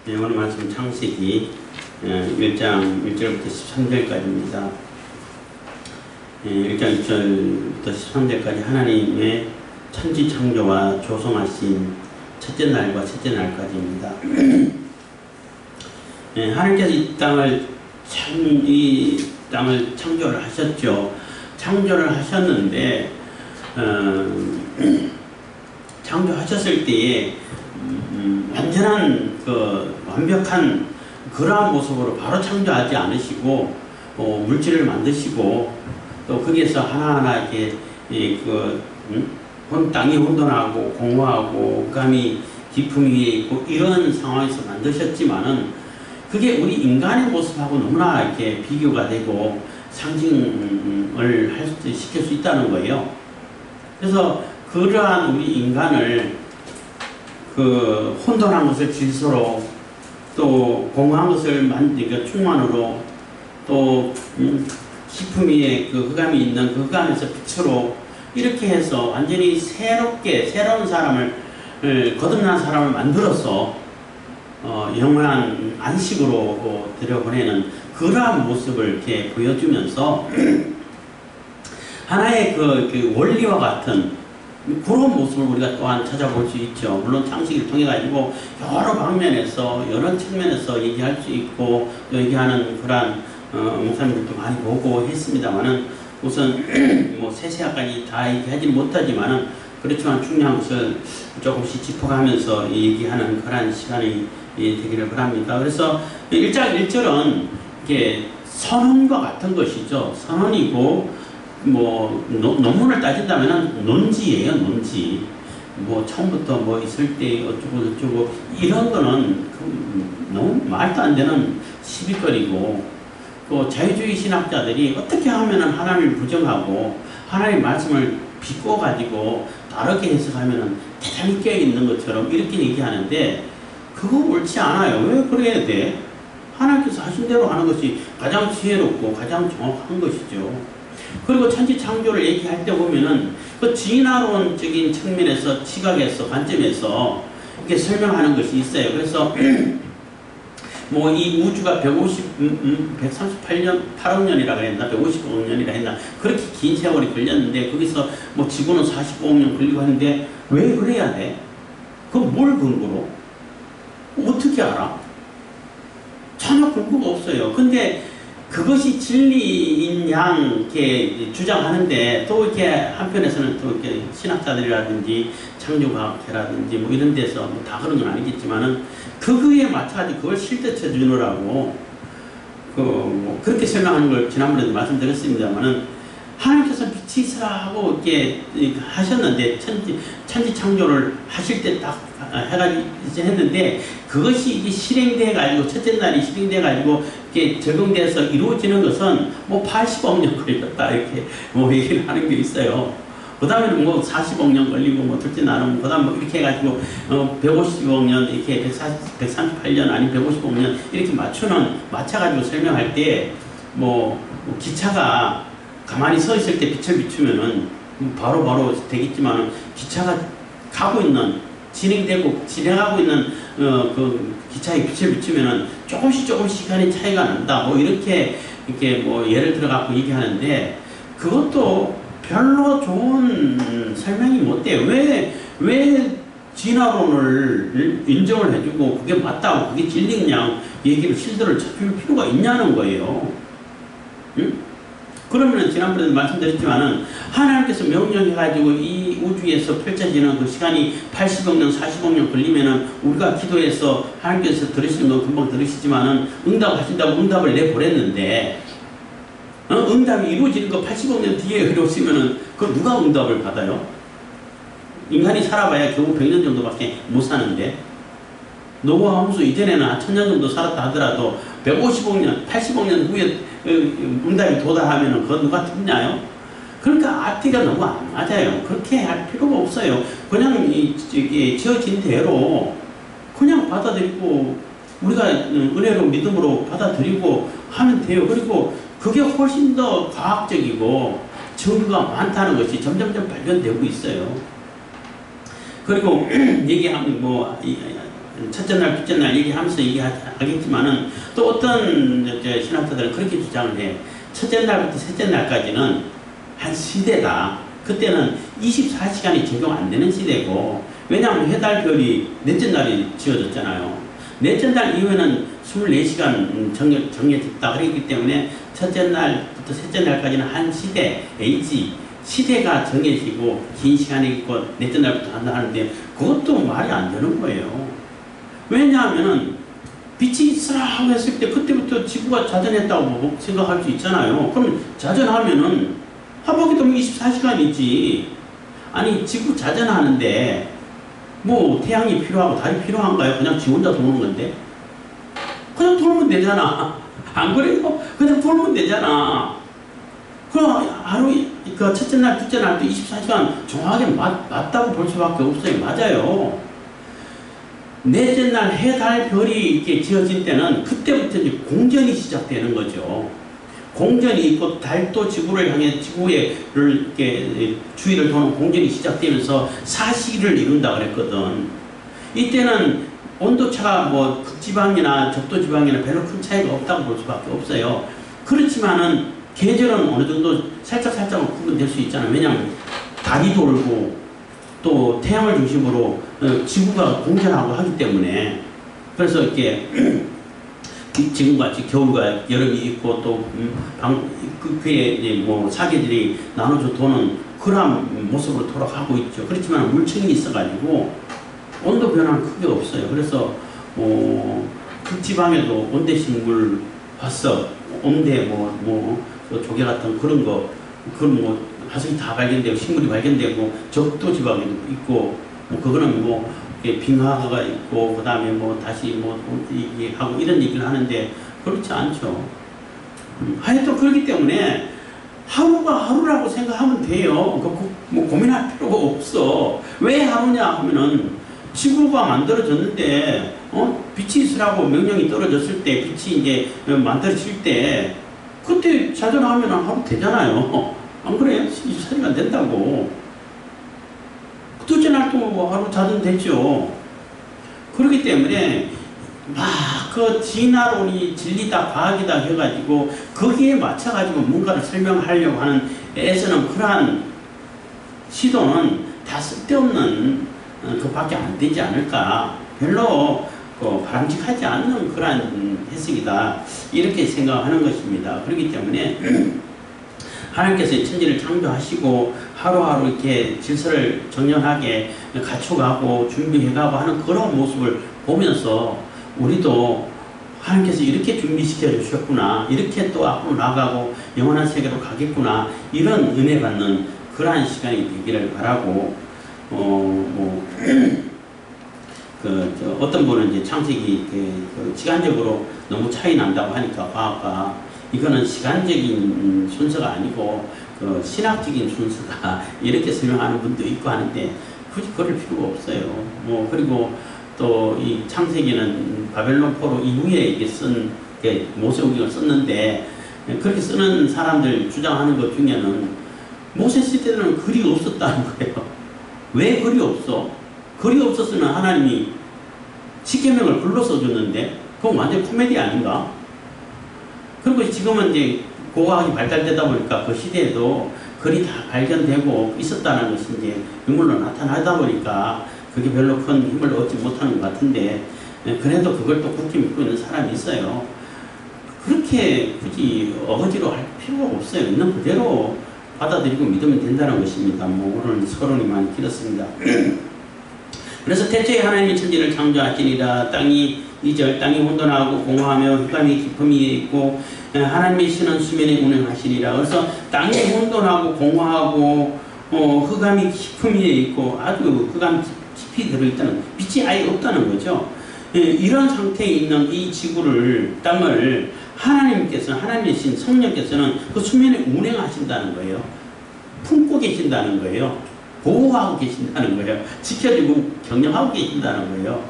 네, 오늘 말씀 창세기 1장 1절부터 13절까지입니다. 1장 1절부터 13절까지 하나님의 천지 창조와 조성하신 첫째 날과 셋째 날까지입니다. 하나님께서 이 땅을 창조를 하셨죠. 창조를 하셨는데 창조하셨을 때에 완전한 완벽한 그러한 모습으로 바로 창조하지 않으시고 물질을 만드시고 또 거기에서 하나하나 이렇게 땅이 혼돈하고 공허하고 감히 깊음 위에 있고 이런 상황에서 만드셨지만은 그게 우리 인간의 모습하고 너무나 이렇게 비교가 되고 상징을 시킬 수 있다는 거예요. 그래서 그러한 우리 인간을 혼돈한 것을 질서로 또 공허한 것을 충만으로 또 깊음 위에 흑암이 있는 그 흑암에서 빛으로 이렇게 해서 완전히 새로운 사람을 거듭난 사람을 만들어서 영원한 안식으로 들여보내는 그러한 모습을 이렇게 보여주면서 하나의 그 원리와 같은 그런 모습을 우리가 또한 찾아볼 수 있죠. 물론 창세기를 통해 가지고 여러 방면에서 여러 측면에서 얘기할 수 있고 또 얘기하는 그러한 목사님들도 많이 보고 했습니다만은 우선 뭐 세세하까지 다 얘기하지는 못하지만은 그렇지만 중요한 것을 조금씩 짚어가면서 얘기하는 그러한 시간이 되기를 바랍니다. 그래서 1장 1절은 이게 선언과 같은 것이죠. 선언이고 논문을 따진다면 논지예요, 논지. 처음부터 있을 때 어쩌고 이런 거는 너무 말도 안 되는 시비거리고 또 자유주의 신학자들이 어떻게 하면은 하나님을 부정하고 하나님의 말씀을 비꼬가지고 다르게 해석하면은 대단히 깨어있는 것처럼 이렇게 얘기하는데 그거 옳지 않아요. 왜 그래야 돼? 하나님께서 하신 대로 하는 것이 가장 지혜롭고 가장 정확한 것이죠. 그리고 천지 창조를 얘기할 때 보면은 그 진화론적인 측면에서 시각에서 관점에서 이렇게 설명하는 것이 있어요. 그래서 이 우주가 138년 8억 년이라고 했나 155억 년이라 했나 그렇게 긴 세월이 걸렸는데 거기서 지구는 45억 년 걸리고 하는데 왜 그래야 돼? 그건 뭘 근거로? 어떻게 알아? 전혀 근거가 없어요. 근데 그것이 진리인 양 이렇게 주장하는데 또 이렇게 한편에서는 또 이렇게 신학자들이라든지 창조과학회라든지 이런 데서 다 그런 건 아니겠지만은 그거에 맞춰가지고 그걸 실대쳐 주느라고 그렇게 설명하는 걸 지난번에도 말씀드렸습니다만은 하나님께서 빛이 있으라 하고 이렇게 하셨는데 천지 창조를 하실 때 딱 해가지고 했는데 그것이 이게 실행돼 가지고 첫째 날이 실행돼 가지고 이렇게 적용돼서 이루어지는 것은 80억 년 걸렸다 이렇게 얘기를 하는 게 있어요. 그 다음에는 40억 년 걸리고 둘째 날은 그 다음 이렇게 해가지고 150억 년 이렇게 138년 아니 150억 년 이렇게 맞춰가지고 설명할 때 기차가 가만히 서 있을 때 빛을 비추면은 바로 되겠지만 기차가 가고 있는 진행하고 있는 그 기차의 빛을 비추면은 조금씩 시간의 차이가 난다. 이렇게 예를 들어 갖고 얘기하는데 그것도 별로 좋은 설명이 못 돼요. 왜 진화론을 인정을 해주고 그게 맞다고 그게 진리인 양 얘기를 실드를 쳐줄 필요가 있냐는 거예요. 응? 그러면은 지난번에도 말씀드렸지만은 하나님께서 명령해가지고 이 우주에서 펼쳐지는 그 시간이 80억 년, 40억 년 걸리면은 우리가 기도해서 하나님께서 들으시는 건 금방 들으시지만은 응답하신다고 응답을 내보냈는데 응답이 이루어지는 거 80억 년 뒤에 이루어지면은 그걸 누가 응답을 받아요? 인간이 살아봐야 겨우 100년 정도밖에 못 사는데 노아 홍수 이전에는 한 1000년 정도 살았다 하더라도 150억 년, 80억 년 후에 응답이 도달하면은 그거 누가 듣나요? 그러니까 앞뒤가 너무 안 맞아요. 그렇게 할 필요가 없어요. 그냥 지어진 대로 그냥 받아들이고 우리가 은혜로 믿음으로 받아들이고 하면 돼요. 그리고 그게 훨씬 더 과학적이고 증거가 많다는 것이 점점점 발견되고 있어요. 그리고 얘기하면 첫째 날, 둘째 날 얘기하면서 얘기하겠지만은 또 어떤 신학자들은 그렇게 주장을 해. 첫째 날부터 셋째 날까지는 한 시대다. 그때는 24시간이 적용 안 되는 시대고, 왜냐하면 해달별이 넷째 날이 지어졌잖아요. 넷째 날 이후에는 24시간 정해졌다 그랬기 때문에 첫째 날부터 셋째 날까지는 한 시대, H, 시대가 정해지고 긴 시간이 있고 넷째 날부터 한다 하는데 그것도 말이 안 되는 거예요. 왜냐하면은 빛이 있으라고 했을 때 그때부터 지구가 자전했다고 생각할 수 있잖아요. 그럼 자전하면은 하박이 도면 24시간이지. 아니 지구 자전하는데 뭐 태양이 필요하고 달이 필요한가요? 그냥 지 혼자 도는 건데 그냥 돌면 되잖아. 안 그래요? 그냥 돌면 되잖아. 그럼 하루 그 첫째 날, 둘째 날도 24시간 정확하게 맞다고 볼 수밖에 없어요. 맞아요. 넷째 날 해, 달, 별이 이렇게 지어질 때는 그때부터 이제 공전이 시작되는 거죠. 공전이 있고 달도 지구를 향해 지구에 이렇게 주위를 도는 공전이 시작되면서 사시를 이룬다 그랬거든. 이때는 온도차가 뭐 극지방이나 적도지방이나 별로 큰 차이가 없다고 볼 수밖에 없어요. 그렇지만은 계절은 어느 정도 살짝은 구분될 수 있잖아요. 왜냐하면 달이 돌고 또 태양을 중심으로 지구가 공전하고 하기 때문에. 그래서 이렇게 지금같이 겨울과 여름이 있고 또 그에 이제 뭐 사계절이 나눠져 도는 그런 모습으로 돌아가고 있죠. 그렇지만 물층이 있어가지고 온도 변화는 크게 없어요. 그래서 극지방에도 온대식물, 화석, 온대 조개 같은 그런 거, 그런 뭐 화석이 다 발견되고 식물이 발견되고 적도 지방에도 있고 그거는 빙하가 있고 그다음에 다시 하고 이런 얘기를 하는데 그렇지 않죠. 하여튼 그렇기 때문에 하루가 하루라고 생각하면 돼요. 고민할 필요가 없어. 왜 하루냐 하면은 지구가 만들어졌는데 빛이 있으라고 명령이 떨어졌을 때 빛이 이제 만들어질 때 그때 자전하면 하루 되잖아요. 안 그래요? 24시간 된다고. 둘째 날도 하루 자전 되죠. 그렇기 때문에 그 진화론이 진리다 과학이다 해가지고 거기에 맞춰가지고 뭔가를 설명하려고 하는 애쓰는 그러한 시도는 다 쓸데없는 그밖에 안 되지 않을까. 별로 바람직하지 않는 그러한 해석이다. 이렇게 생각하는 것입니다. 그렇기 때문에 하나님께서 천지를 창조하시고 하루하루 이렇게 질서를 정연하게 갖춰가고 준비해가고 하는 그런 모습을 보면서 우리도 하나님께서 이렇게 준비시켜 주셨구나, 이렇게 또 앞으로 나가고 영원한 세계로 가겠구나, 이런 은혜 받는 그러한 시간이 되기를 바라고, 어떤 분은 이제 창세기 시간적으로 너무 차이 난다고 하니까 과학과 이거는 시간적인 순서가 아니고 신학적인 순서다 이렇게 설명하는 분도 있고 하는데 굳이 그럴 필요가 없어요. 그리고 또 이 창세기는 바벨론 포로 이후에 이게 쓴 모세오경을 썼는데 그렇게 쓰는 사람들 주장하는 것 중에는 모세 시대에는 글이 없었다는 거예요. 왜 글이 없어? 글이 없었으면 하나님이 십계명을 글로 써줬는데 그건 완전 코미디 아닌가? 그리고 지금은 이제 고고학이 발달되다 보니까 그 시대에도 글이 다 발견되고 있었다는 것이 이제 인물로 나타나다 보니까 그게 별로 큰 힘을 얻지 못하는 것 같은데 그래도 그걸 또 굳게 믿고 있는 사람이 있어요. 그렇게 굳이 어거지로 할 필요가 없어요. 있는 그대로 받아들이고 믿으면 된다는 것입니다. 오늘 서론이 많이 길었습니다. 그래서 태초에 하나님이 천지를 창조하시니라. 땅이 2절 땅이 혼돈하고 공허하며 흑암이 깊음이 있고 하나님의 신은 수면에 운행하시니라. 그래서 땅이 혼돈하고 공허하고 흑암이 깊음이 있고 아주 흑암 깊이 들어있다는, 빛이 아예 없다는 거죠. 이런 상태에 있는 이 지구를, 땅을 하나님께서, 하나님의 신 성령께서는 그 수면에 운행하신다는 거예요. 품고 계신다는 거예요. 보호하고 계신다는 거예요. 지켜주고 경영하고 계신다는 거예요.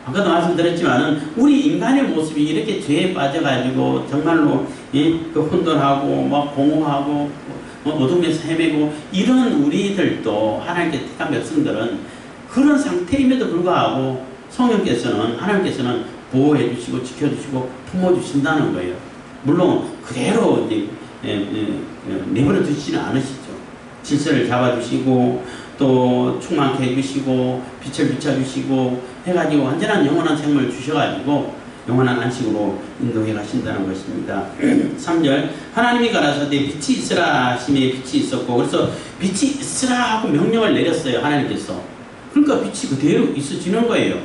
아까도 말씀드렸지만은 우리 인간의 모습이 이렇게 죄에 빠져가지고 정말로 그 혼돈하고 막 공허하고 어둠에서 헤매고 이런 우리들도 하나님께 택한 백성들은 그런 상태임에도 불구하고 하나님께서는 보호해 주시고 지켜주시고 품어주신다는 거예요. 물론 그대로 이제 내버려 두시지는 않으시죠. 질서를 잡아주시고 또 충만케 해주시고 빛을 비춰주시고 해가지고 완전한 영원한 생명을 주셔가지고 영원한 안식으로 인도해 가신다는 것입니다. 3절 하나님이 가라사대 빛이 있으라 하심에 빛이 있었고, 그래서 빛이 있으라 하고 명령을 내렸어요. 하나님께서. 그러니까 빛이 그대로 있어지는 거예요.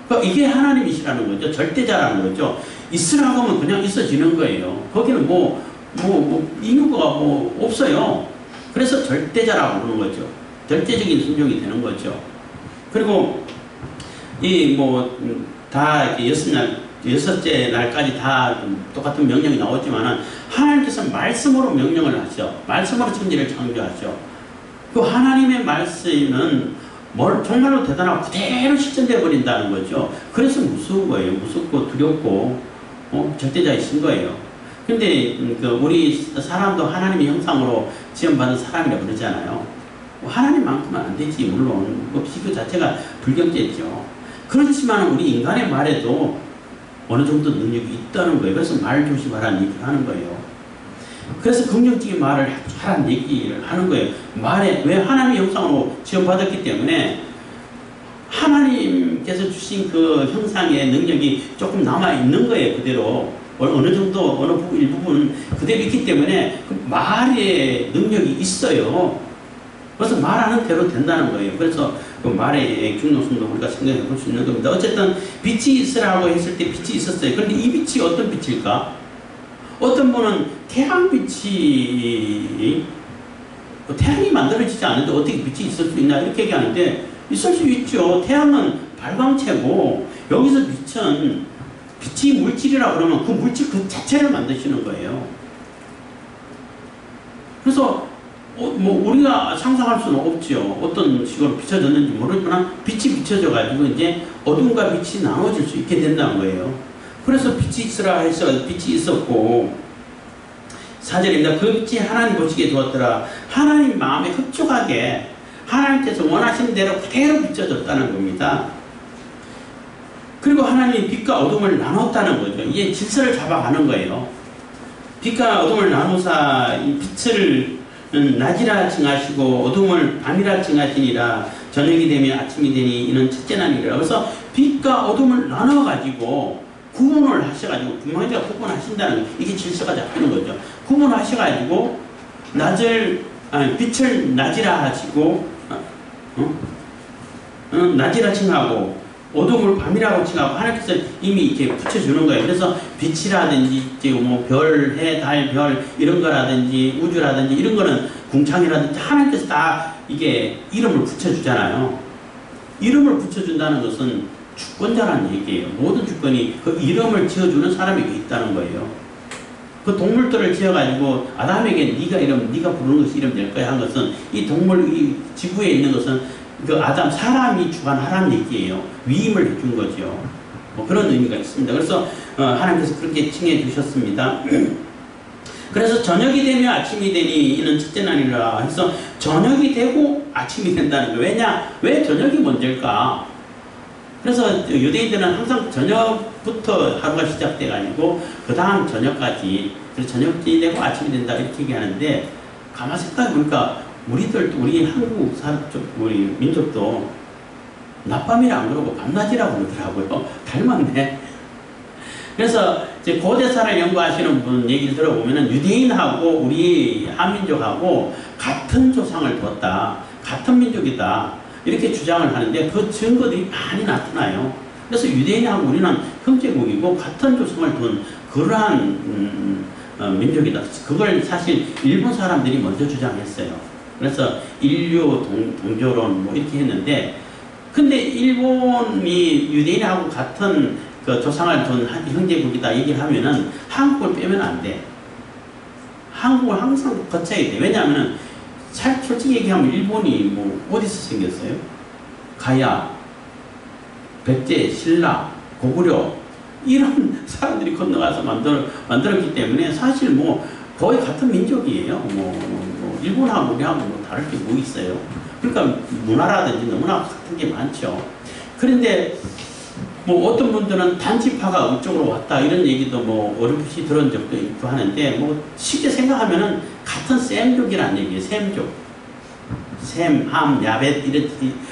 그러니까 이게 하나님이시라는 거죠. 절대자라는 거죠. 있으라 하면 그냥 있어지는 거예요. 거기는 이유가 없어요. 그래서 절대자라고 부르는 거죠. 절대적인 순종이 되는 거죠. 그리고 다 여섯째 날까지 다 똑같은 명령이 나오지만은 하나님께서 말씀으로 명령을 하셔. 말씀으로 천지를 창조하셔. 그 하나님의 말씀은 정말로 대단하고 그대로 실천되어 버린다는 거죠. 그래서 무서운 거예요. 무섭고 두렵고 절대자이신 거예요. 근데 우리 사람도 하나님의 형상으로 지음받은 사람이라고 그러잖아요. 하나님만큼은 안 되지. 물론 비교 자체가 불경제죠. 그렇지만 우리 인간의 말에도 어느 정도 능력이 있다는 거예요. 그래서 말 조심하라는 얘기를 하는 거예요. 그래서 긍정적인 말을 하라는 얘기를 하는 거예요. 말에 왜 하나님의 형상으로 지음받았기 때문에 하나님께서 주신 그 형상의 능력이 조금 남아있는 거예요. 그대로. 어느 정도, 일부분은 그대로 있기 때문에 그 말의 능력이 있어요. 그래서 말하는 대로 된다는 거예요. 그래서 그 말의 중요성도 우리가 생각해 볼 수 있는 겁니다. 어쨌든 빛이 있으라고 했을 때 빛이 있었어요. 그런데 이 빛이 어떤 빛일까? 어떤 분은 태양빛이 태양이 만들어지지 않는데 어떻게 빛이 있을 수 있나 이렇게 얘기하는데 있을 수 있죠. 태양은 발광체고 여기서 빛이 물질이라 그러면 그 물질 그 자체를 만드시는 거예요. 그래서 우리가 상상할 수는 없죠. 어떤 식으로 비춰졌는지 모르지만 빛이 비춰져가지고 이제 어둠과 빛이 나눠질 수 있게 된다는 거예요. 그래서 빛이 있으라 해서 빛이 있었고, 4절입니다. 그 빛이 하나님 보시기에 두었더라. 하나님 마음에 흡족하게 하나님께서 원하시는 대로 그대로 비춰졌다는 겁니다. 그리고 하나님이 빛과 어둠을 나눴다는 거죠. 이게 질서를 잡아가는 거예요. 빛과 어둠을 나누사 이 빛을 낮이라 칭하시고 어둠을 밤이라 칭하시니라. 저녁이 되면 아침이 되니 이는 첫째 날이라. 그래서 빛과 어둠을 나눠가지고 구분을 하셔가지고 분명히 구분하신다는 거예요. 이게 질서가 잡히는 거죠. 구분하셔가지고 빛을 낮이라 하시고 낮이라 칭하고 어둠을 밤이라고 칭하고 하나님께서 이미 이렇게 붙여주는 거예요. 그래서 빛이라든지 별, 해, 달, 별 이런 거라든지 우주라든지 이런 거는 궁창이라든지 하나님께서 다 이게 이름을 붙여주잖아요. 이름을 붙여준다는 것은 주권자라는 얘기예요. 모든 주권이 그 이름을 지어주는 사람에게 있다는 거예요. 그 동물들을 지어가지고 아담에게 네가 부르는 것이 이름 될 거야 한 것은 이 지구에 있는 것은 그 사람이 주관하라는 얘기예요. 위임을 해준 거죠. 그런 의미가 있습니다. 그래서 하나님께서 그렇게 칭해 주셨습니다. 그래서 저녁이 되면 아침이 되니 이는 첫째 날이라 해서 저녁이 되고 아침이 된다는 거예요. 왜 저녁이 먼저일까? 그래서 유대인들은 항상 저녁부터 하루가 시작돼가지고 그 다음 저녁까지, 그래서 저녁이 되고 아침이 된다 이렇게 얘기하는데 가만히 생각해보니까 우리 한국 우리 민족도 낮밤이라 안 그러고 밤낮이라고 그러더라고요. 닮았네. 그래서 이제 고대사를 연구하시는 분 얘기를 들어보면은 유대인하고 우리 한민족하고 같은 조상을 두었다. 같은 민족이다. 이렇게 주장을 하는데 그 증거들이 많이 나타나요. 그래서 유대인하고 우리는 형제국이고 같은 조상을 둔 그러한 민족이다. 그걸 사실 일본 사람들이 먼저 주장했어요. 그래서 인류 동조론 이렇게 했는데, 근데 일본이 유대인하고 같은 그 조상을 둔 형제국이다 얘기를 하면은 한국을 빼면 안 돼. 한국을 항상 거쳐야 돼. 왜냐하면은 솔직히 얘기하면 일본이 어디서 생겼어요? 가야, 백제, 신라, 고구려 이런 사람들이 건너가서 만들었기 때문에 사실 거의 같은 민족이에요. 일본하고 우리하고 다를 게 뭐 있어요? 그러니까 문화라든지 너무나 같은 게 많죠. 그런데 뭐 어떤 분들은 단지파가 이쪽으로 왔다 이런 얘기도 뭐 어렴풋이 들은 적도 있고 하는데 뭐 쉽게 생각하면은 같은 셈족이라는 얘기예요. 셈족. 셈, 함, 야벳 이런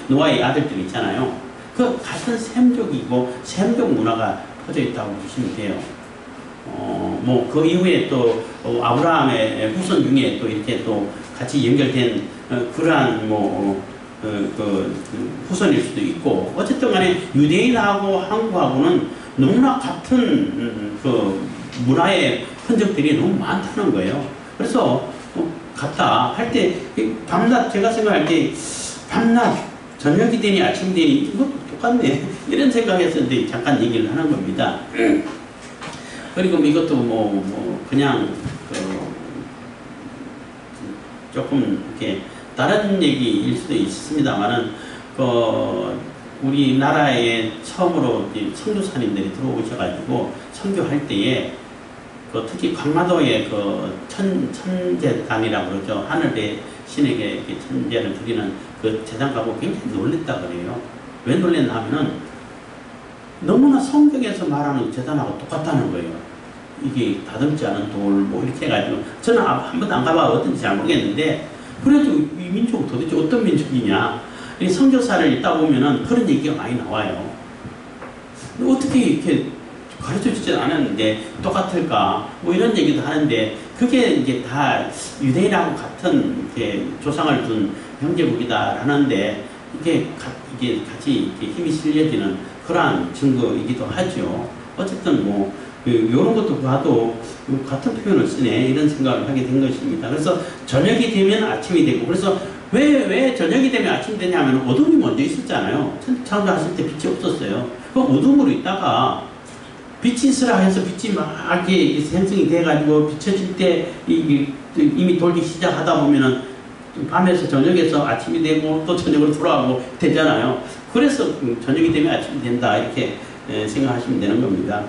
노아의 아들들 있잖아요. 그 같은 셈족이고 셈족 문화가 퍼져 있다고 보시면 돼요. 뭐 그 이후에 또 아브라함의 후손 중에 또 이렇게 또 같이 연결된 그러한 뭐 그 후손일 수도 있고 어쨌든 간에 유대인하고 한국하고는 너무나 같은 그 문화의 흔적들이 너무 많다는 거예요. 그래서 같다 할 때 밤낮 제가 생각할 때 밤낮 저녁이 되니 아침이 되니 이것도 똑같네 이런 생각했었는데 잠깐 얘기를 하는 겁니다. 그리고 이것도 뭐 그냥 조금 이렇게 다른 얘기일 수도 있습니다만은 우리나라에 처음으로 선교사님들이 들어오셔가지고 선교할 때에 특히 강화도에 천재단이라고 그러죠. 하늘의 신에게 천재를 드리는 그 재단 가고 굉장히 놀랬다 그래요. 왜 놀랬나 하면은 너무나 성경에서 말하는 재단하고 똑같다는 거예요. 이게 다듬지 않은 돌 뭐 이렇게 해가지고 저는 한 번도 안 가봐 어떤지 잘 모르겠는데 그래도 이 민족은 도대체 어떤 민족이냐 이 선교사를 읽다 보면은 그런 얘기가 많이 나와요. 어떻게 이렇게 가르쳐주지 않았는데 똑같을까 뭐 이런 얘기도 하는데 그게 이제 다 유대인하고 같은 이렇게 조상을 둔 형제국이다 하는데 이게 같이 이렇게 힘이 실려지는 그러한 증거이기도 하죠. 어쨌든 뭐 이런 것도 봐도 같은 표현을 쓰네 이런 생각을 하게 된 것입니다. 그래서 저녁이 되면 아침이 되고 그래서 왜 저녁이 되면 아침이 되냐면 어둠이 먼저 있었잖아요. 창조하실 때 빛이 없었어요. 그 어둠으로 있다가 빛이 있으라 해서 빛이 막 이렇게 생성이 돼가지고 비춰질 때 이미 돌기 시작하다 보면은 밤에서 저녁에서 아침이 되고 또 저녁으로 돌아가고 되잖아요. 그래서 저녁이 되면 아침이 된다 이렇게 생각하시면 되는 겁니다.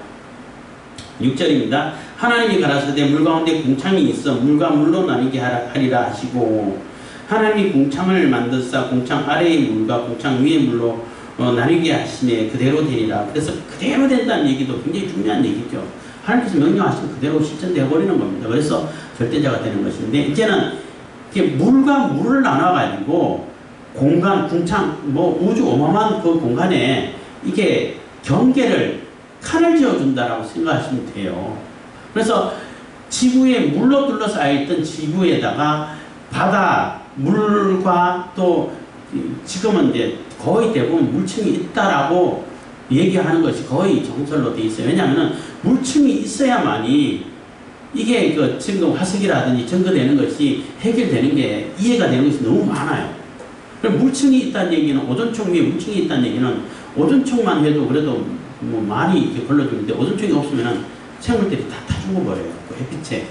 6절입니다. 하나님이 가라사대 물 가운데 궁창이 있어 물과 물로 나뉘게 하리라 하시고 하나님이 궁창을 만드사 궁창 아래의 물과 궁창 위의 물로 나뉘게 하시네 그대로 되리라. 그래서 그대로 된다는 얘기도 굉장히 중요한 얘기죠. 하나님께서 명령하시면 그대로 실천되어 버리는 겁니다. 그래서 절대자가 되는 것인데 이제는 이렇게 물과 물을 나눠가지고 공간, 궁창, 뭐 우주 어마어마한 그 공간에 이게 경계를 칸을 지어준다라고 생각하시면 돼요. 그래서 지구에 물로 둘러싸여 있던 지구에다가 바다, 물과 또 지금은 이제 거의 대부분 물층이 있다라고 얘기하는 것이 거의 정설로 되어 있어요. 왜냐하면 물층이 있어야만이 이게 지금 화석이라든지 증거되는 것이 해결되는 게 이해가 되는 것이 너무 많아요. 그럼 물층이 있다는 얘기는 오존층 위에 물층이 있다는 얘기는 오존층만 해도 그래도 뭐 많이 이렇게 걸러주는데 오존층이 없으면은 생물들이 다 죽어버려요. 그 햇빛에.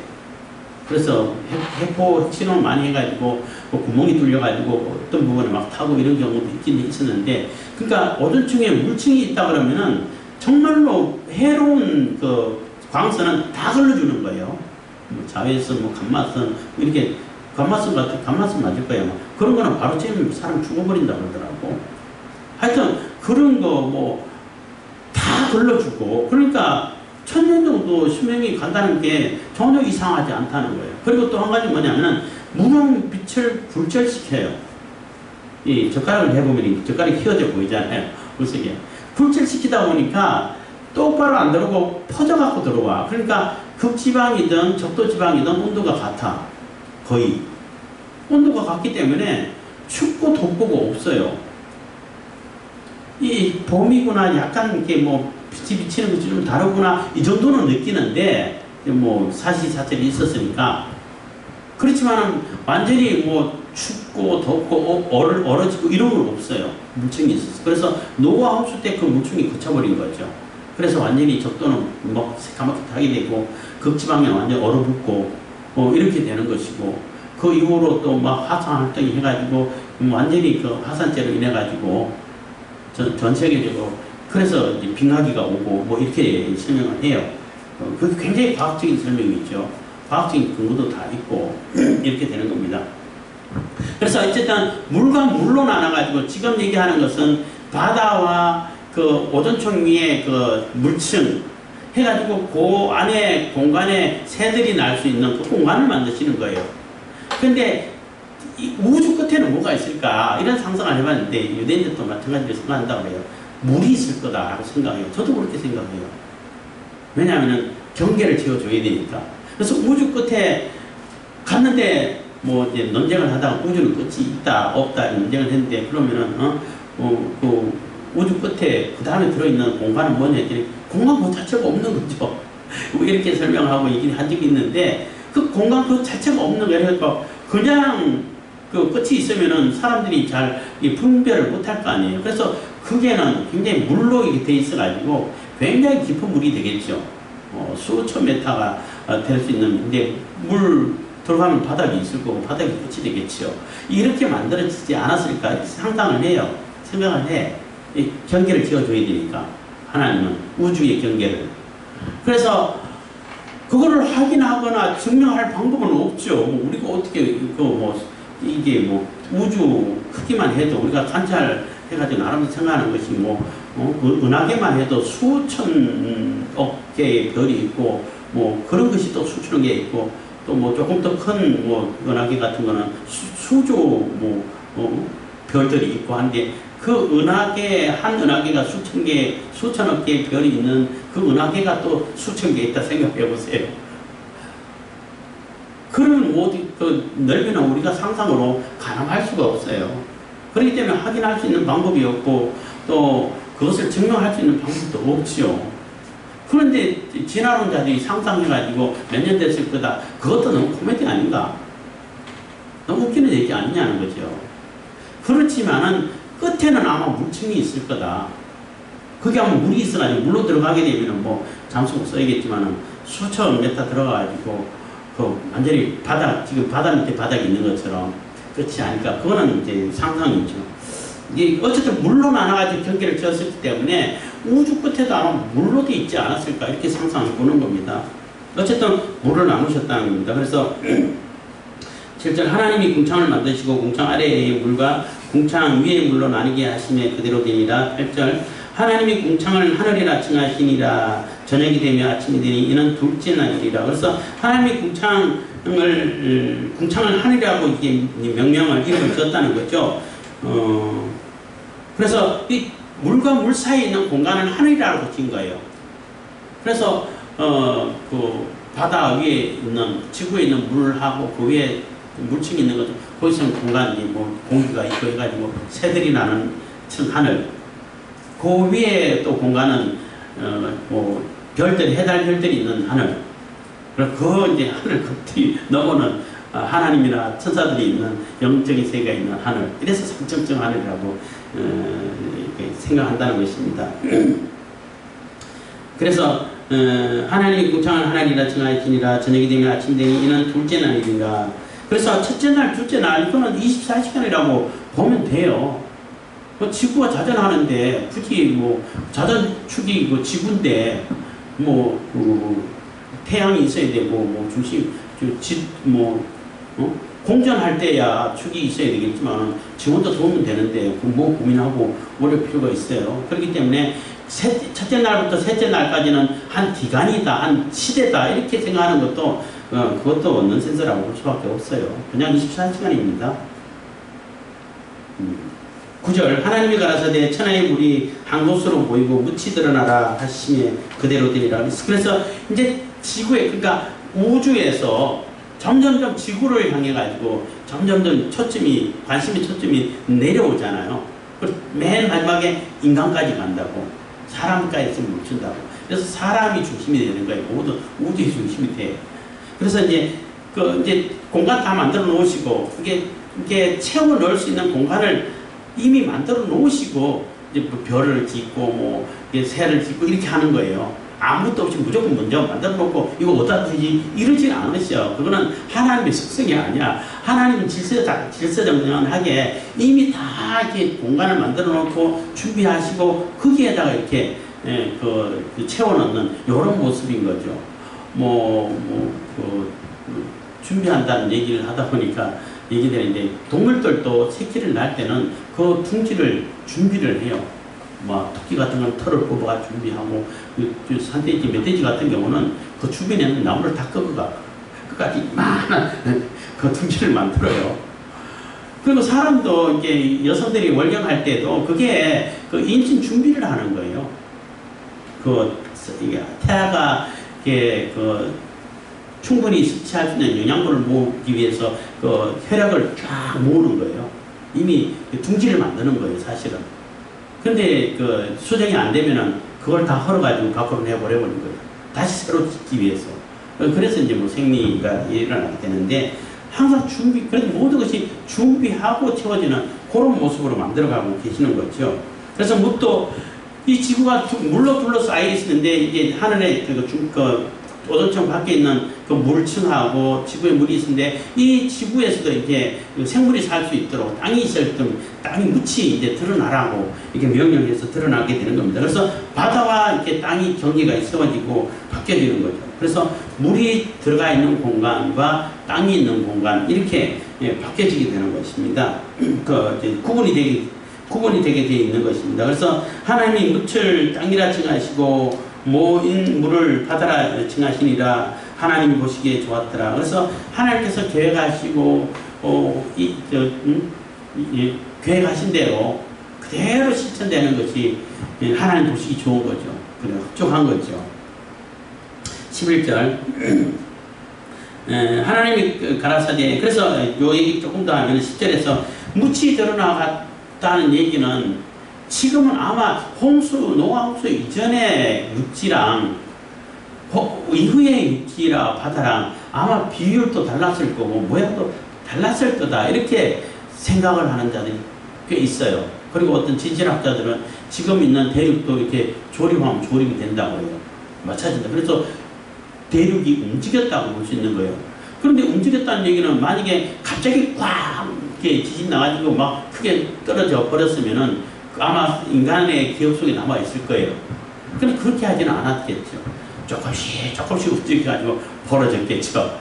그래서 해포 실험을 많이 해가지고 뭐 구멍이 뚫려가지고 어떤 부분에 막 타고 이런 경우도 있긴 있었는데 그러니까 오존층에 물층이 있다 그러면은 정말로 해로운 그 광선은 다 걸러주는 거예요. 뭐 자외선, 뭐 감마선 이렇게 감마선 맞을 거예요. 그런 거는 바로 쬐면 사람 죽어버린다 그러더라고. 하여튼 그런 거 뭐 다 걸러주고 그러니까 1000년 정도 수명이 간다는 게 전혀 이상하지 않다는 거예요. 그리고 또 한 가지 뭐냐면은 무명 빛을 굴절시켜요. 이 젓가락을 해보면 젓가락이 휘어져 보이잖아요. 물속에. 굴절시키다 보니까 똑바로 안 들어오고 퍼져갖고 들어와. 그러니까 극지방이든 적도지방이든 온도가 같아. 거의. 온도가 같기 때문에 춥고 덥고가 없어요. 이 봄이구나 약간 이렇게 뭐 빛이 비치는 것이 좀 다르구나 이 정도는 느끼는데 뭐 사시사철이 있었으니까 그렇지만 완전히 뭐 춥고 덥고 얼어지고 이런 건 없어요. 물층이 있었어. 그래서 노아 홍수 때 그 물층이 거쳐버린 거죠. 그래서 완전히 적도는 뭐 새까맣게 타게 되고 극지방에 완전 얼어붙고 이렇게 되는 것이고 그 이후로 또 막 화산 활동이 해가지고 완전히 그 화산재로 인해 가지고 전 세계적으로 그래서 이제 빙하기가 오고 뭐 이렇게 설명을 해요. 그 굉장히 과학적인 설명이죠. 과학적인 근거도 다 있고 이렇게 되는 겁니다. 그래서 어쨌든 물과 물로 나눠가지고 지금 얘기하는 것은 바다와 그 오존층 위에 그 물층 해가지고 그 안에 공간에 새들이 날 수 있는 그 공간을 만드시는 거예요. 근데 이 우주 끝에는 뭐가 있을까? 이런 상상을 해봤는데 유대인들도 마찬가지로 생각한다고 해요. 물이 있을 거다라고 생각해요. 저도 그렇게 생각해요. 왜냐하면 경계를 지어줘야 되니까. 그래서 우주 끝에 갔는데 뭐 이제 논쟁을 하다가 우주는 끝이 있다 없다 이런 논쟁을 했는데 그러면은 그 우주 끝에 그 다음에 들어있는 공간은 뭐냐 했더니 공간 그 자체가 없는 거죠. 이렇게 설명하고 얘기를 한 적이 있는데 그 공간 그 자체가 없는 거예요. 그냥 그 끝이 있으면은 사람들이 잘 분별을 못할 거 아니에요. 그래서 그게는 굉장히 물로 이렇게 돼 있어가지고 굉장히 깊은 물이 되겠죠. 수천 메타가 될 수 있는, 근데 물 들어가면 바닥이 있을 거고 바닥이 끝이 되겠죠. 이렇게 만들어지지 않았을까 상상을 해요. 생각을 해. 이 경계를 지어줘야 되니까 하나님은 우주의 경계를. 그래서 그거를 확인하거나 증명할 방법은 없죠. 우리가 어떻게 이게 우주 크기만 해도 우리가 관찰해가지고 나름 생각하는 것이 은하계만 해도 수천억 개의 별이 있고 그런 것이 또 수천 개 있고 또 조금 더 큰 은하계 같은 거는 수조 별들이 있고 한데 그 은하계 한 은하계가 수천 개 수천억 개의 별이 있는 그 은하계가 또 수천 개 있다 생각해 보세요. 그러면 그 넓이는 우리가 상상으로 가늠할 수가 없어요. 그렇기 때문에 확인할 수 있는 방법이 없고 또 그것을 증명할 수 있는 방법도 없지요. 그런데 진화론자들이 상상해가지고 몇 년 됐을 거다. 그것도 너무 코미디 아닌가? 너무 웃기는 얘기 아니냐는 거죠. 그렇지만은 끝에는 아마 물층이 있을 거다. 그게 아마 물이 있어가지고 물로 들어가게 되면은 잠수 써야겠지만은 수천 메타 들어가가지고 완전히 지금 바다 밑에 바닥이 있는 것처럼 그렇지 않을까. 그거는 이제 상상이죠. 이게 어쨌든 물로 나눠가지고 경계를 지었기 때문에 우주 끝에도 아마 물로 돼 있지 않았을까 이렇게 상상해 보는 겁니다. 어쨌든 물을 나누셨다는 겁니다. 그래서 7절 하나님이 궁창을 만드시고 궁창 아래의 물과 궁창 위의 물로 나뉘게 하심에 그대로 되니라. 8절 하나님이 궁창을 하늘이라 칭하시니라. 저녁이 되며 아침이 되니 이는 둘째 날이라. 그래서 하나님이 궁창을 하늘이라고 이게 명명을 이름을 지었다는 거죠. 그래서 이 물과 물 사이에 있는 공간은 하늘이라고 지은 거예요. 그래서 그 바다 위에 있는 지구에 있는 물하고 그 위에 물층이 있는 거죠. 거기서는 공간이 공기가 있고 해가지고 새들이 나는 하늘. 그 위에 또 공간은 별들이 해달 별들이 있는 하늘. 그 이제 하늘 끝이 넘어는 하나님이나 천사들이 있는 영적인 세계가 있는 하늘. 이래서 삼층층 하늘이라고 생각한다는 것입니다. 그래서 하나님이 궁창을 하나님이라 칭하시니라. 저녁이 되면 아침 되니 이는 둘째 날이니라. 그래서 첫째 날, 둘째 날 이거는 24시간이라고 보면 돼요. 지구가 자전하는데 굳이 자전축이 지구인데 태양이 있어야 되고 중심 공전할 때야 축이 있어야 되겠지만 지금도 도우면 되는데 고민하고 오래 필요가 있어요. 그렇기 때문에 첫째 날부터 셋째 날까지는 한 기간이다, 한 시대다 이렇게 생각하는 것도 그것도 넌센스라고 볼 수밖에 없어요. 그냥 24시간입니다. 9절 하나님이 가라사대 천하의 물이 한 곳으로 모이고 묻히 드러나라 하심에 그대로 되리라. 그래서 이제 지구에 그러니까 우주에서 점점점 지구를 향해 가지고 점점점 관심의 초점이 내려오잖아요. 맨 마지막에 인간까지 간다고. 사람까지 묻힌다고. 그래서 사람이 중심이 되는 거예요. 모두 우주의 중심이 돼. 그래서 이제 공간 다 만들어 놓으시고 이게 채워 넣을 수 있는 공간을 이미 만들어 놓으시고 이제 별을 짓고 새를 짓고 이렇게 하는 거예요. 아무것도 없이 무조건 먼저 만들어 놓고 이거 어디다 두지 이러지는 않으셔. 그거는 하나님의 속성이 아니야. 하나님은 질서정연하게 이미 다 이렇게 공간을 만들어 놓고 준비하시고 거기에다가 이렇게 채워 넣는 이런 모습인 거죠. 준비한다는 얘기를 하다 보니까 얘기되는데 동물들도 새끼를 낳을 때는 그 둥지를 준비를 해요. 뭐 토끼 같은 건 털을 뽑아가 준비하고 산돼지, 멧돼지 같은 경우는 그 주변에는 나무를 다 꺾어가 끝까지 많은 그 둥지를 만들어요. 그리고 사람도 이제 여성들이 월경할 때도 그게 그 임신 준비를 하는 거예요. 그 태아가 이게 그 충분히 섭취할 수 있는 영양분을 모으기 위해서 그 혈액을 쫙 모으는 거예요. 이미 둥지를 만드는 거예요, 사실은. 근데 그 수정이 안 되면은 그걸 다 헐어가지고 밖으로 내버려버린 거예요. 다시 새로 짓기 위해서. 그래서 이제 뭐 생리가 일어나게 되는데 항상 그래도 모든 것이 준비하고 채워지는 그런 모습으로 만들어가고 계시는 거죠. 그래서 무엇도 이 지구가 물로 둘러싸여 있는데 이게 하늘에 오존층 밖에 있는 그 물층하고 지구에 물이 있는데 이 지구에서도 이제 생물이 살 수 있도록 땅이 있을 때 땅이 묻히 이제 드러나라고 이렇게 명령해서 드러나게 되는 겁니다. 그래서 바다와 이렇게 땅이 경계가 세워지고 바뀌어지는 거죠. 그래서 물이 들어가 있는 공간과 땅이 있는 공간 이렇게 바뀌어지게 되는 것입니다. 구분이 되게 되어 있는 것입니다. 그래서 하나님이 묻힐 땅이라 칭하시고 모인 물을 바다라 칭하시니라 하나님이 보시기에 좋았더라. 그래서 하나님께서 계획하시고 계획하신 대로 그대로 실천되는 것이 하나님 보시기 좋은 거죠. 그래 흡족한 거죠. 11절 하나님이 가라사대 그래서 요 얘기 조금 더 하면 10절에서 묻히 드러나갔다는 얘기는 지금은 아마 노아 홍수 이전의 육지랑 이후의 육지라 바다랑 아마 비율도 달랐을 거고 모양도 달랐을 거다 이렇게 생각을 하는 자들이 꽤 있어요. 그리고 어떤 지질학자들은 지금 있는 대륙도 이렇게 조립하면 조립이 된다고 해요. 마찬가지다. 그래서 대륙이 움직였다고 볼 수 있는 거예요. 그런데 움직였다는 얘기는 만약에 갑자기 꽉 이렇게 지진 나가지고 막 크게 떨어져 버렸으면은 아마 인간의 기억 속에 남아있을 거예요. 근데 그렇게 하지는 않았겠죠. 조금씩 움직여가지고 벌어졌겠죠.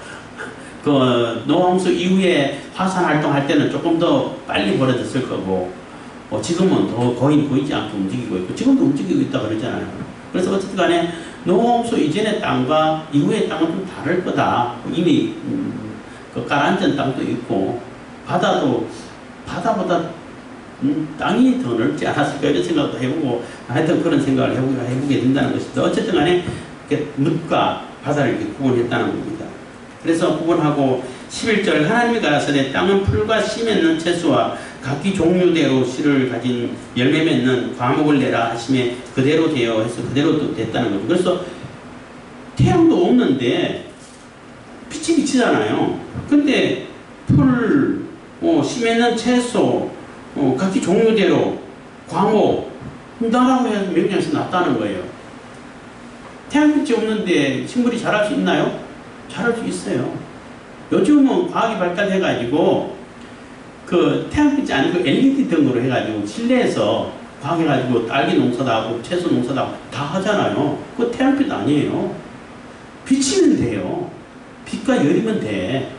그 노홍수 이후에 화산 활동할 때는 조금 더 빨리 벌어졌을 거고 지금은 더 거의 보이지 않게 움직이고 있고 지금도 움직이고 있다 그러잖아요. 그래서 어쨌든 간에 노홍수 이전의 땅과 이후의 땅은 좀 다를 거다. 이미 그 가라앉은 땅도 있고 바다보다 땅이 더 넓지 않았을까 이런 생각도 해보고 하여튼 그런 생각을 해보게 된다는 것입니다. 어쨌든 간에 묻과 바다를 이렇게 구분했다는 겁니다. 그래서 구분하고 11절 하나님이 가라사대 땅은 풀과 씨 맺는 채소와 각기 종류대로 씨를 가진 열매 맺는 과목을 내라 하심에 그대로 되어 해서 그대로 또 됐다는 거죠. 그래서 태양도 없는데 빛이 비치잖아요. 근데 풀, 씨 맺는 채소 각기 종류대로 과목 나라고 해서 명령해서 났다는 거예요. 태양빛이 없는데 식물이 자랄 수 있나요? 자랄 수 있어요. 요즘은 과학이 발달해가지고 그 태양빛이 아니고 LED 등으로 해가지고 실내에서 과학해가지고 딸기 농사도 하고 채소 농사도 하고 다 하잖아요. 그거 태양빛 아니에요. 비치면 돼요. 빛과 열이면 돼.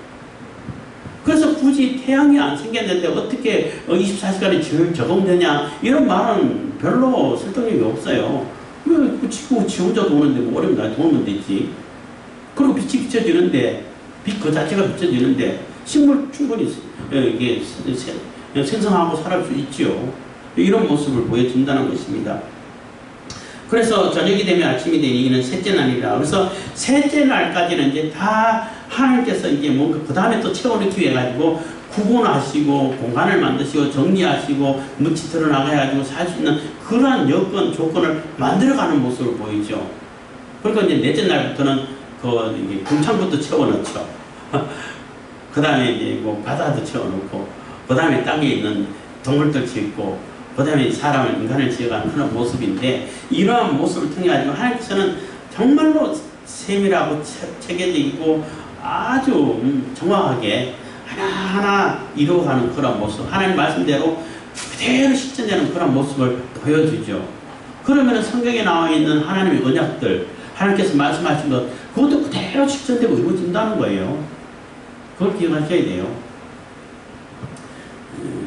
그래서 굳이 태양이 안 생겼는데 어떻게 24시간이 적응되냐 이런 말은 별로 설득력이 없어요. 왜 지 혼자 도는데 뭐 어려운 날 도우면 되지. 그리고 빛이 비춰지는데 빛 그 자체가 비춰지는데 식물 충분히 이게 생성하고 살아갈 수 있지요. 이런 모습을 보여준다는 것입니다. 그래서 저녁이 되면 아침이 되니 이는 셋째 날이라. 그래서 셋째 날까지는 이제 다 하나님께서 이제 뭔가 그 다음에 또 채워넣기 위해 가지고 구분하시고 공간을 만드시고 정리하시고 묻히 드러나게 해가지고 살 수 있는 그러한 여건 조건을 만들어가는 모습을 보이죠. 그러니까 이제 넷째 날부터는 그 궁창부터 채워넣죠. 그 다음에 이제 뭐 바다도 채워넣고 그 다음에 땅에 있는 동물들 짓고 그 다음에 인간을 지어가는 그런 모습인데 이러한 모습을 통해 가지고 하나님께서는 정말로 세밀하고 체계적이고 아주 정확하게 하나하나 이루어가는 그런 모습, 하나님 말씀대로 그대로 실천되는 그런 모습을 보여주죠. 그러면 성경에 나와 있는 하나님의 언약들, 하나님께서 말씀하신 것, 그것도 그대로 실천되고 이루어진다는 거예요. 그걸 기억하셔야 돼요.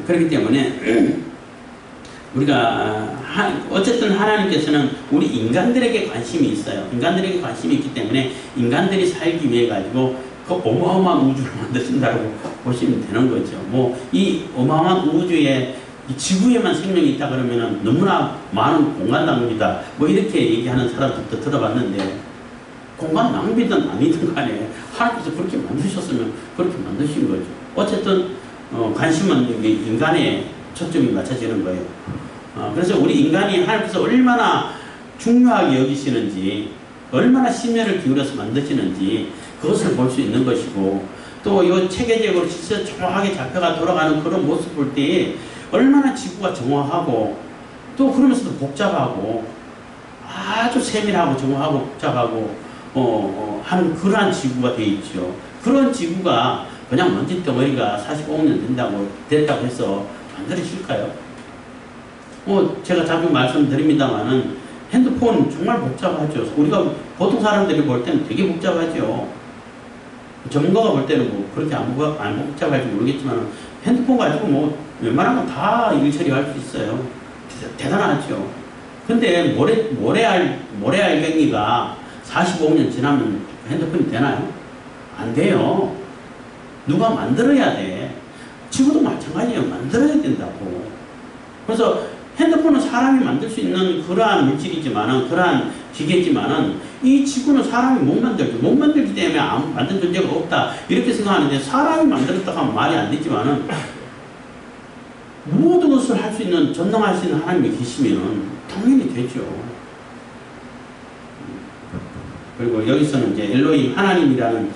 그렇기 때문에 우리가 어쨌든 하나님께서는 우리 인간들에게 관심이 있어요. 인간들에게 관심이 있기 때문에 인간들이 살기 위해 가지고 그 어마어마한 우주를 만드신다고 보시면 되는 거죠. 뭐 이 어마어마한 우주에 이 지구에만 생명이 있다 그러면은 너무나 많은 공간 낭비다. 뭐 이렇게 얘기하는 사람들도 들어봤는데, 공간 낭비든 아니든 간에 하나님께서 그렇게 만드셨으면 그렇게 만드신 거죠. 어쨌든 관심은 인간의 초점이 맞춰지는 거예요. 그래서 우리 인간이 하나님께서 얼마나 중요하게 여기시는지, 얼마나 심혈을 기울여서 만드시는지 그것을 볼 수 있는 것이고, 또 이 체계적으로 진짜 정확하게 잡혀가 돌아가는 그런 모습 볼 때 얼마나 지구가 정확하고, 또 그러면서도 복잡하고, 아주 세밀하고 정확하고 복잡하고 하는 그러한 지구가 되어 있죠. 그런 지구가 그냥 먼지 덩어리가 45억 년 됐다고 해서 만들어질까요? 제가 자주 말씀드립니다만은 핸드폰 정말 복잡하죠. 우리가 보통 사람들이 볼 때는 되게 복잡하죠. 전문가가 볼 때는 뭐 그렇게 안 복잡할지 모르겠지만 핸드폰 가지고 뭐 웬만하면 다 일 처리할 수 있어요. 대단하죠. 근데 모래알갱이가 45억 년 지나면 핸드폰이 되나요? 안 돼요. 누가 만들어야 돼. 지구도 마찬가지예요. 만들어야 된다고. 그래서 핸드폰은 사람이 만들 수 있는 그러한 물질이지만은, 그러한 기계지만은, 이 지구는 사람이 못 만들기 때문에 아무 만든 존재가 없다. 이렇게 생각하는데, 사람이 만들었다고 하면 말이 안 되지만은, 모든 것을 할 수 있는, 전능할 수 있는 하나님이 계시면은, 당연히 되죠. 그리고 여기서는 이제 엘로힘, 하나님이라는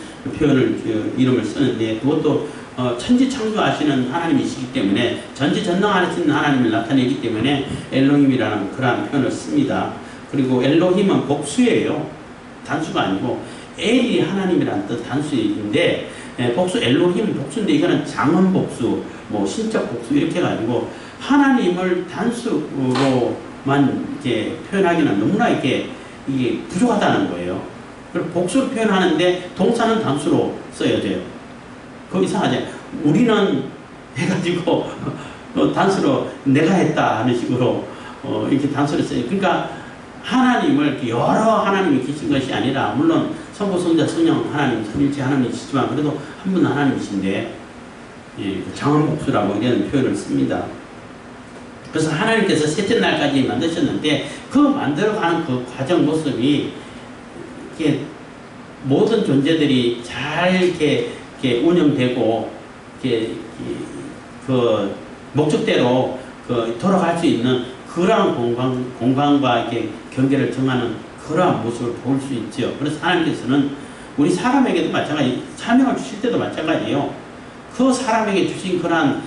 이름을 쓰는데, 그것도 천지창조하시는 하나님이시기 때문에, 전지전능하시는 하나님을 나타내기 때문에 엘로힘이라는 그러한 표현을 씁니다. 그리고 엘로힘은 복수예요. 단수가 아니고, 엘이 하나님이라는 뜻 단수인데, 복수, 엘로힘 복수인데, 이거는 장언 복수, 뭐 신적 복수 이렇게 해가지고 하나님을 단수로만 이렇게 표현하기는 너무나 이게 부족하다는 거예요. 그리고 복수로 표현하는데 동사는 단수로 써야 돼요. 그거 이상하죠. 우리는 해가지고 단수로 내가 했다 하는 식으로 이렇게 단수를 써요. 그러니까 하나님을 여러 하나님이 계신 것이 아니라, 물론 성부, 성자, 성령 하나님, 삼일체 하나님이시지만 그래도 한 분 하나님이신데, 장언복수라고 이런 표현을 씁니다. 그래서 하나님께서 셋째 날까지 만드셨는데, 그 만들어가는 그 과정 모습이 이렇게 모든 존재들이 잘 이렇게 운영되고, 그 목적대로 돌아갈 수 있는 그러한 공간과 이렇게 경계를 정하는 그러한 모습을 볼 수 있죠. 그래서 하나님께서는 우리 사람에게도 마찬가지, 사명을 주실 때도 마찬가지예요. 그 사람에게 주신 그러한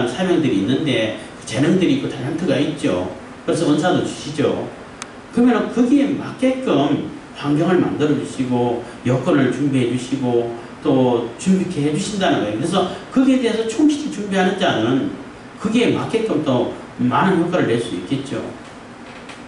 사명들이 있는데, 재능들이 있고 탤런트가 있죠. 그래서 은사도 주시죠. 그러면 거기에 맞게끔 환경을 만들어 주시고, 여건을 준비해 주시고, 또 준비케 해 주신다는 거예요. 그래서 거기에 대해서 충실히 준비하는 자는 거기에 맞게끔 또 많은 효과를 낼 수 있겠죠.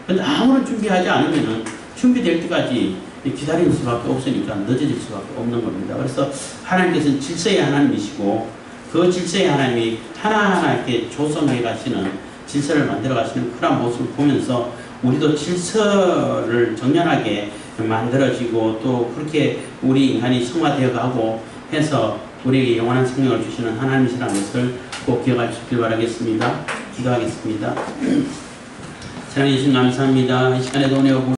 그런데 아무런 준비하지 않으면은 준비될 때까지 기다리는 수밖에 없으니까 늦어질 수밖에 없는 겁니다. 그래서 하나님께서는 질서의 하나님이시고, 그 질서의 하나님이 하나하나 이렇게 조성해 가시는, 질서를 만들어 가시는 그런 모습을 보면서 우리도 질서를 정연하게 만들어지고, 또 그렇게 우리 인간이 성화되어 가고 해서 우리에게 영원한 생명을 주시는 하나님이시라는 것을 꼭 기억할 수 있길 바라겠습니다. 기도하겠습니다. 사랑해 주신 감사합니다. 이 시간에도 은혜와